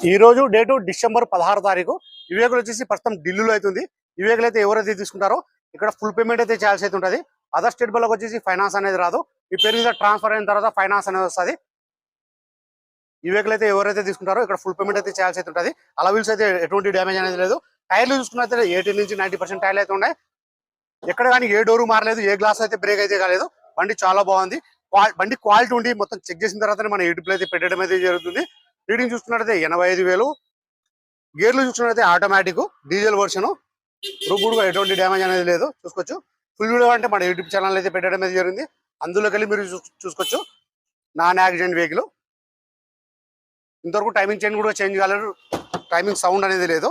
ఈ రోజు date December 16 తారీఖు. ఈ వెహికల్ వచ్చేసి ప్రస్తుతం ఢిల్లీలో అవుతుంది. ఈ వెహికల్ అయితే ఎవరైతే తీసుకుంటారో ఇక్కడ ఫుల్ పేమెంట్ అయితే చేయాల్సి అయితే ఉంటుంది. అదర్ స్టేట్ వాళ్ళకి వచ్చేసి ఫైనాన్స్ అనేది రాదు. మీ పేరు మీద ట్రాన్స్ఫర్ అయిన తర్వాత ఫైనాన్స్ అనేది వస్తుంది. ఈ వెహికల్ అయితే ఎవరైతే తీసుకుంటారో ఇక్కడ ఫుల్ పేమెంట్ అయితే చేయాల్సి అయితే ఉంటుంది. అలా వీల్స్ అయితే ఎటువంటి డ్యామేజ్ అనేది లేదు. టైర్లు చూసుకున్నట్లయితే 80 నుంచి 90% టైర్లు అయితే ఉన్నాయి. ఎక్కడ కానీ ఏ డోరు మారలేదు, ఏ గ్లాస్ అయితే బ్రేక్ అయితే కాలేదు. బండి చాలా బాగుంది. బండి క్వాలిటీ ఉండి మొత్తం చెక్ చేసిన తర్వాతనే మన యూట్యూబ్లో అయితే పెట్టడం అయితే జరుగుతుంది. రీడింగ్ చూసుకున్నట్లయితే 85,000. గేర్లు చూసుకున్నట్లయితే ఆటోమేటిక్ డీజిల్ వర్షన్. రూపుడుగా ఎటువంటి డ్యామేజ్ అనేది లేదు. చూసుకోవచ్చు. ఫుల్ వీడియో అంటే మన యూట్యూబ్ ఛానల్ అయితే పెట్టడం అయితే జరిగింది. అందులోకి వెళ్ళి మీరు చూసుకోవచ్చు. Non accident vehicle. ఇంతవరకు టైమింగ్ చైన్ కూడా చేంజ్ కాలేదు. టైమింగ్ సౌండ్ అనేది లేదు.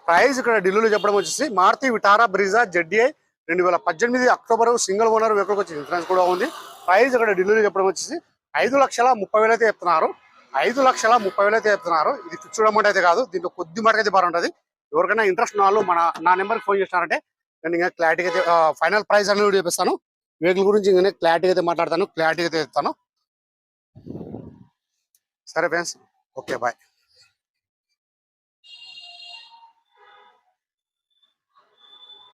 ప్రైస్ ఇక్కడ ఢిల్లీలో చెప్పడం వచ్చేసి Maruti Vitara Brezza ZDI 2018 October single owner vehicle వచ్చి ఇన్సూరెన్స్ కూడా ఉంది. ప్రైస్ ఇక్కడ ఢిల్లీలో చెప్పడం వచ్చేసి 5,30,000 అయితే చెప్తున్నారు. 5,30,000 అయితే చెప్తున్నారు. ఇది ఫిక్స్డ్ అమౌంట్ అయితే కాదు. దీంట్లో కొద్ది మటుకు అయితే బాగుంటుంది. ఎవరికైనా ఇంట్రెస్ట్ ఉన్న వాళ్ళు నా నెంబర్కి ఫోన్ చేసినారంటే నేను ఇంకా క్లారిటీగా అయితే ఫైనల్ ప్రైస్ అనేది చూపిస్తాను. వెహికల్ గురించి ఇంకా క్లారిటీగా అయితే మాట్లాడతాను. క్లారిటీగా అయితే చెప్తాను. సరే ఫ్రెండ్స్, ఓకే బాయ్.